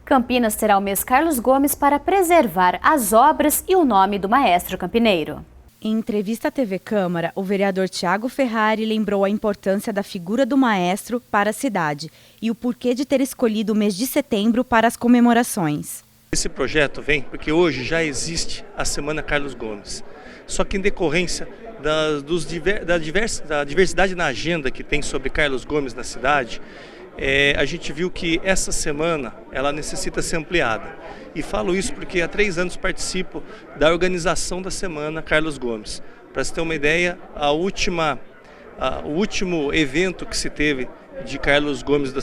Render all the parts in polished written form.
Campinas terá o mês Carlos Gomes para preservar as obras e o nome do maestro campineiro. Em entrevista à TV Câmara, o vereador Thiago Ferrari lembrou a importância da figura do maestro para a cidade e o porquê de ter escolhido o mês de setembro para as comemorações. Esse projeto vem porque hoje já existe a Semana Carlos Gomes, só que em decorrência da diversidade na agenda que tem sobre Carlos Gomes na cidade, a gente viu que essa semana ela necessita ser ampliada. E falo isso porque há 3 anos participo da organização da Semana Carlos Gomes. Para você ter uma ideia, o último evento que se teve de Carlos Gomes,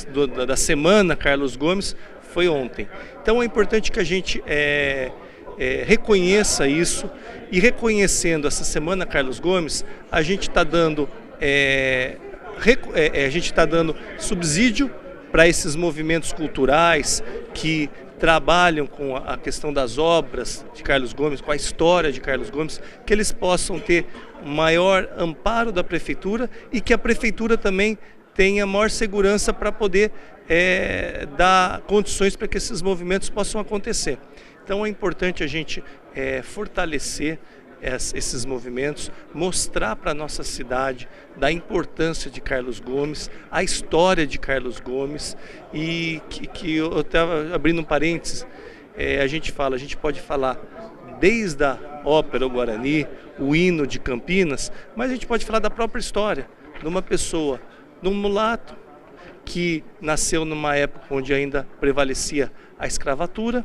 da Semana Carlos Gomes, foi ontem. Então é importante que a gente reconheça isso, e reconhecendo essa Semana Carlos Gomes, a gente está dando subsídio para esses movimentos culturais que trabalham com a questão das obras de Carlos Gomes, com a história de Carlos Gomes, que eles possam ter maior amparo da prefeitura e que a prefeitura também tenha maior segurança para poder dar condições para que esses movimentos possam acontecer. Então é importante a gente fortalecer esses movimentos, mostrar para a nossa cidade da importância de Carlos Gomes, a história de Carlos Gomes, e que eu estava abrindo um parênteses, a gente pode falar desde a ópera O Guarani, o hino de Campinas, mas a gente pode falar da própria história de uma pessoa, de um mulato que nasceu numa época onde ainda prevalecia a escravatura,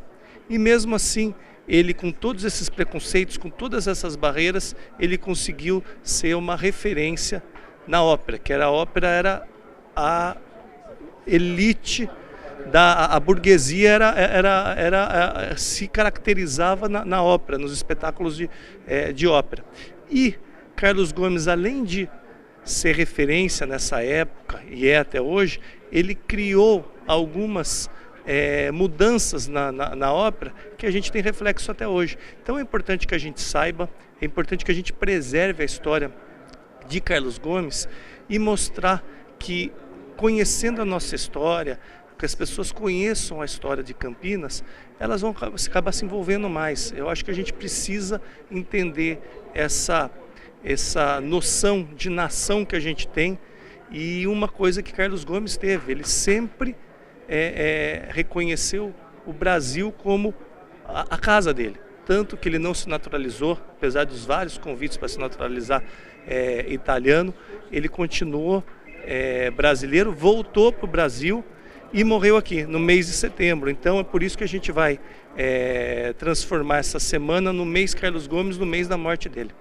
e mesmo assim ele, com todos esses preconceitos, com todas essas barreiras, ele conseguiu ser uma referência na ópera, que a ópera era a elite, a burguesia se caracterizava na ópera, nos espetáculos de ópera. E Carlos Gomes, além de ser referência nessa época, e é até hoje, ele criou algumas mudanças na ópera que a gente tem reflexo até hoje. Então é importante que a gente saiba, é importante que a gente preserve a história de Carlos Gomes e mostrar que, conhecendo a nossa história, que as pessoas conheçam a história de Campinas, elas vão acabar se envolvendo mais. Eu acho que a gente precisa entender essa noção de nação que a gente tem, e uma coisa que Carlos Gomes teve, ele sempre reconheceu o Brasil como a casa dele, tanto que ele não se naturalizou, apesar dos vários convites para se naturalizar italiano, ele continuou brasileiro, voltou para o Brasil e morreu aqui no mês de setembro. Então é por isso que a gente vai transformar essa semana no mês Carlos Gomes, no mês da morte dele.